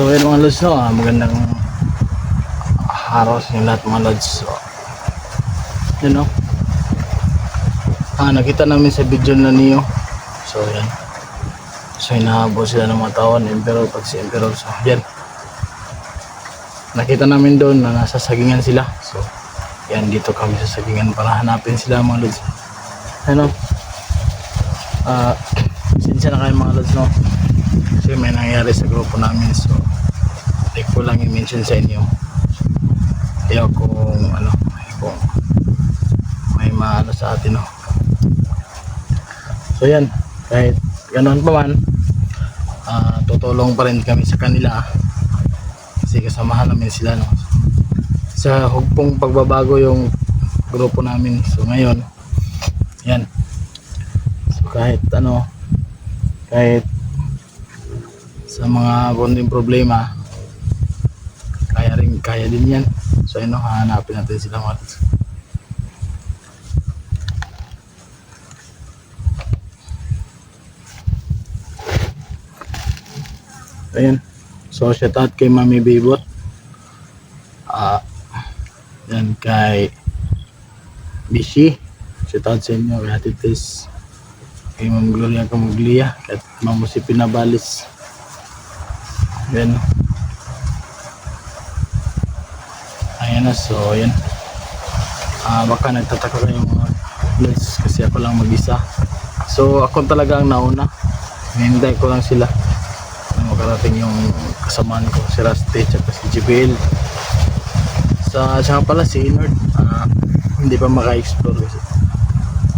So yun mga lods, no, magandang araw sa inyo lahat mga lods. So yun, no, nakita namin sa video na niyo. So yan, so hinahabol sila ng mga tao ni Emperor, pag si Emperor. So yan, nakita namin doon na nasa sagingan sila. So yan, dito kami sa sagingan para hanapin sila mga lods. Ano, sinsya na kayo mga lods, no, kasi may nangyari sa grupo namin. So hindi ko lang i-mention sa inyo. Ayaw kung ano, kung may maano sa atin, no. So yan, kahit ganoon pa man, tutulong pa rin kami sa kanila kasi kasamahan namin sila, no. Sa hugpong pagbabago yung grupo namin. So ngayon yan, so kahit ano, kahit sa mga konting problema, kaya din yan. So ayun, hahanapin natin sila mga lods. Ayun, so shout out kay Mami Bibot, yan kay Bishi, shout out sa inyo, kay Ate Tess, kay Ma'am Gloria Camuglia, kay Ma'am si Pinabalis. Yan, ayan na. So yan, baka nagtataka kayo mga lods kasi ako lang mag-isa. So ako talaga ang nauna, hinihintay ko lang sila na makarating yung kasamaan ko, si Rusty at si JBL. Saka pala si Inord, hindi pa maka-explore kasi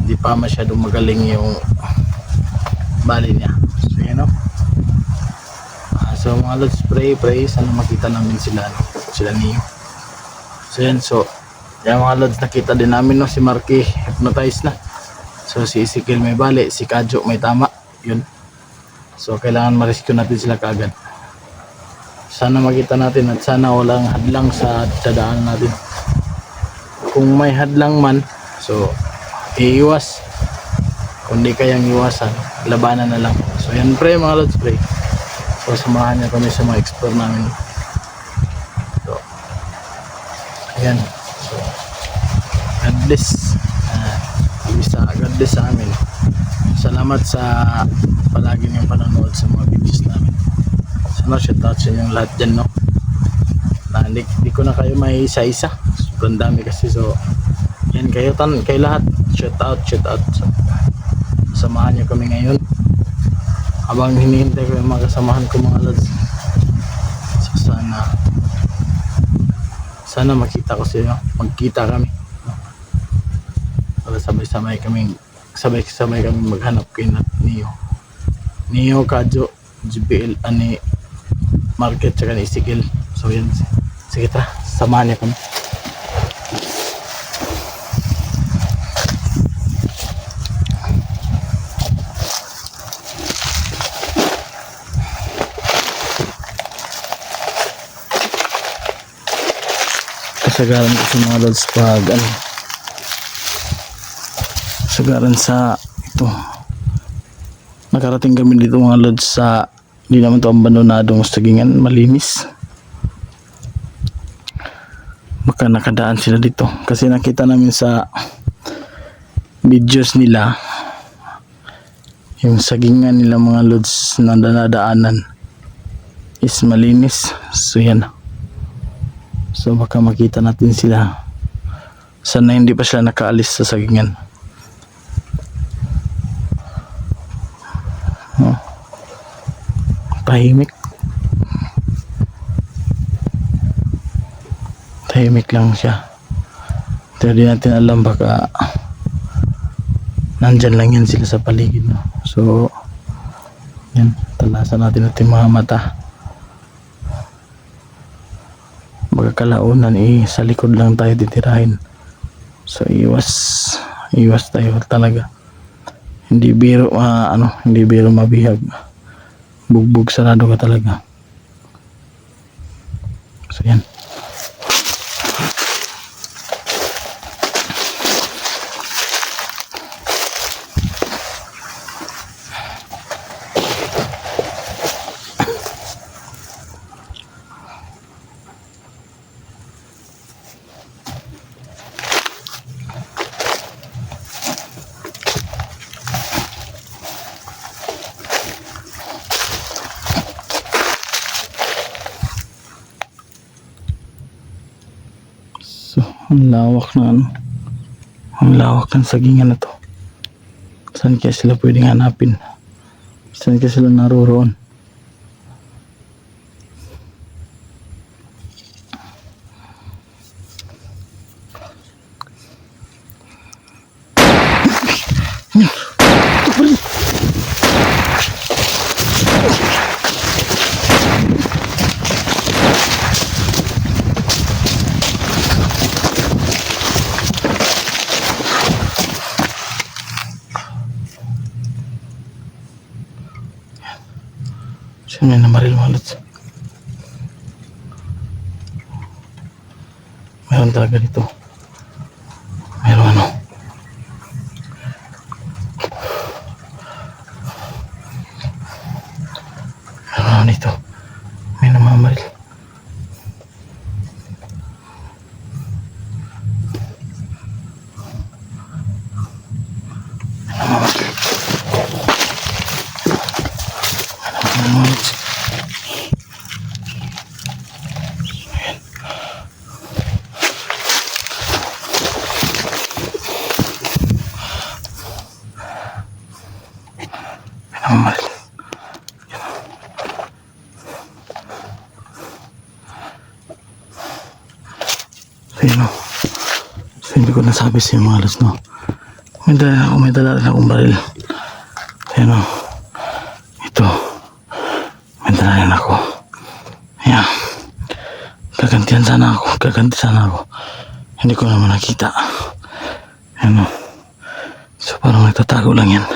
hindi pa masyadong magaling yung bali niya. So yan, no? So mga lods, pray sana makita namin sila, no? Sila niyo. So yan, so yan mga lods, nakita din namin, no, si Marky hypnotized na. So si Ezekiel may bali, si Kadjo may tama, yun. So kailangan ma-rescue natin sila kaagad. Sana makita natin at sana walang hadlang sa dadaan natin. Kung may hadlang man, so iiwas. Kung di kayang iwasan, labanan na lang. So yan, pray mga lods, pray. So samahan niya kami sa mga explore namin. So ayan, so God bless, God bless sa amin. Salamat sa palagi niyong panonood sa mga videos namin. Sana shout out sa inyong lahat dyan, no, na di ko na kayo may isa-isa, sobrang dami kasi. So yan, kayo lahat, shout out. So, samahan niyo kami ngayon habang hinihintay ko yung mga kasamahan ko mga lods. So sana makita ko sa inyo, magkita kami, no? Para sabay-sabay kami maghanap kay Neo, Kadjo, JBL, ani Market, tsaka ni Ezekiel. So yan, sige tara, samahan niya kami. Kasagaran kasi mga lods pag kasagaran sa ito, nakarating kami dito mga lods sa, hindi naman ito abandonadong sagingan, malinis. Baka nakadaan sila dito kasi nakita namin sa videos nila yung sagingan nila mga lods na nadaanan is malinis. So yan, so baka makita natin sila. Sana hindi pa sila nakaalis sa sagingan. Tahimik lang siya, pero di natin alam, baka nandyan lang yan sila sa paligid, no? So yan, talasan natin ating mga mata, baka kalaunan sa likod lang tayo titirahin. So iwas tayo talaga, hindi biro hindi biro mabihag, bugbog sarado ka talaga. So yan, So, ang lawak na ano. Ang lawak ng sagingan na to. Saan kaya sila pwedeng hanapin? Saan kaya sila naroroon? Saan may namaril mga lods? Meron talaga dito. Meron ano. Meron ano dito. May namamaril. Namamaril. Ayun o. So hindi ko nasabi sa mga alas no. May dala rin akong baril. Ayun o. Ito. May dala rin ako. Ayan. Gaganti sana ako. Hindi ko naman nakita. Ayun o. So parang nagtatago lang yan.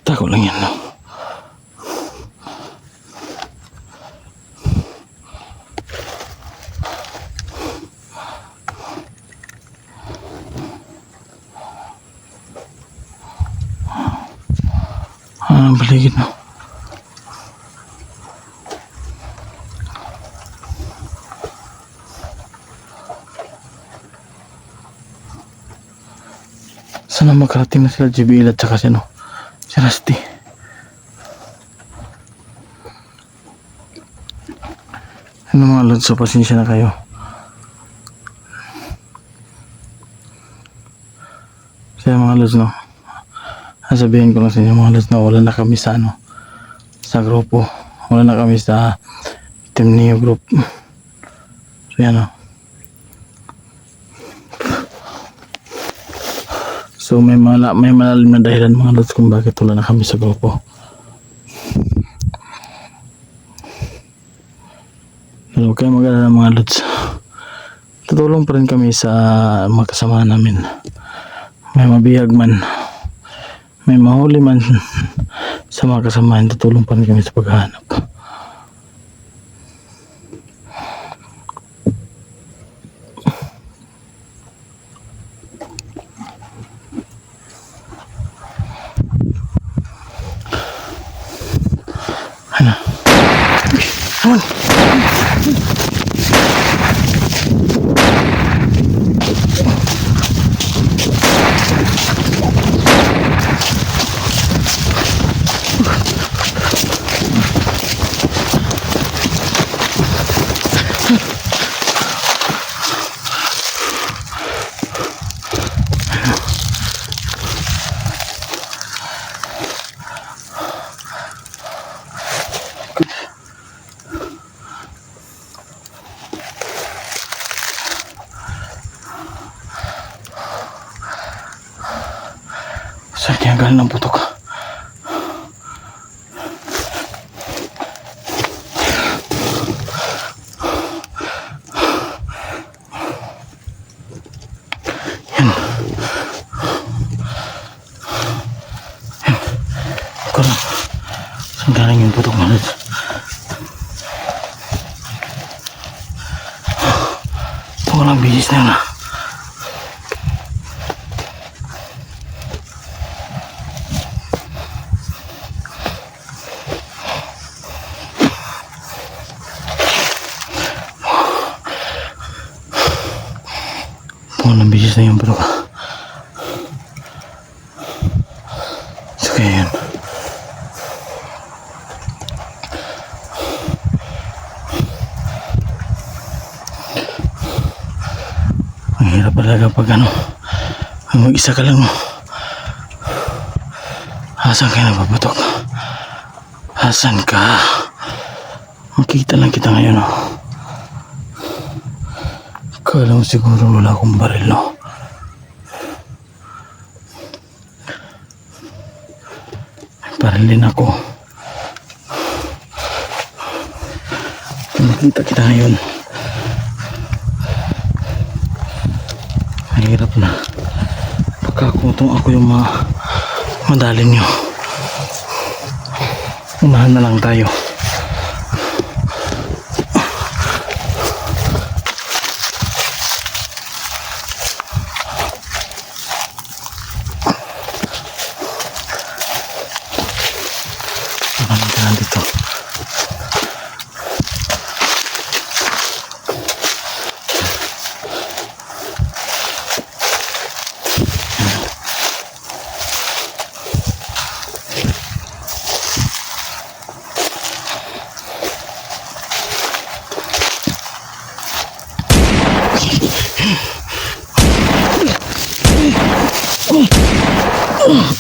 Tago lang yan, no? Ang paligid, no? Sana makarating na sila JBL at saka si Rusty. Ano mga lods, so pasensya na kayo. Kaya mga lods, no, sasabihin ko lang sa inyo mga lods na wala na kami sa sa grupo. Wala na kami sa Team Neo group. So yan, no. So may malalim na dahilan mga lods kung bakit wala na kami sa grupo. Pero huwag kayo mag-alala mga lods. Tutulong pa rin kami sa mga kasama namin. May mabihag man, may mahuli man sa mga kasama, tutulong pa rin kami sa paghahanap. Ano? Aman! Saan kaya galing ng putok? Yan. Kurang. Saan galing yung putok mga lods? Walang bisis na yun ah. Walang bisis na yun bro. Okay, yan. Ang hirap talaga pag ano, mag-isa ka lang. Asan ka napaputok? Asan ka? Makita lang kita ngayon, oh. Kala mo siguro wala akong baril, no? May baril din ako. Makita kita ngayon. Mahirap na. Pagkakutong ako yung madali nyo. Unahan na lang tayo. Unahan ka lang dito.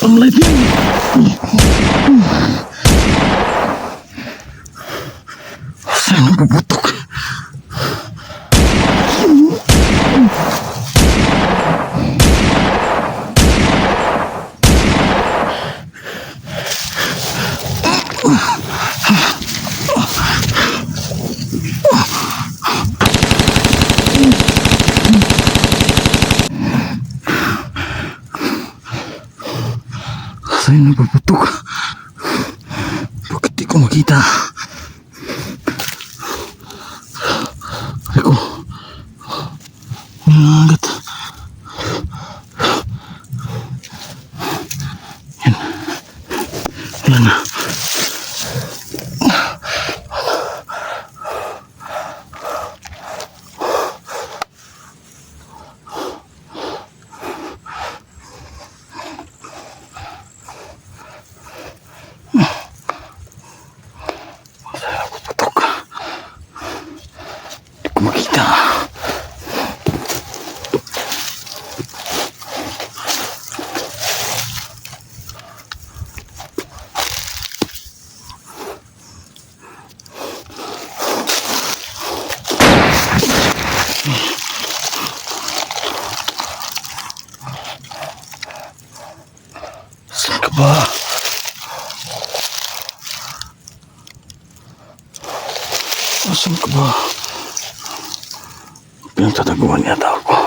Ang light yan. Saan nabubutok? Saan nabubutok? Bakit di ko makita? Ako. Nangangagat. Yan. Wala na. Putok. Di ko makita. Saan ka ba? Saan ka ba? Pinagtataguan yata ako.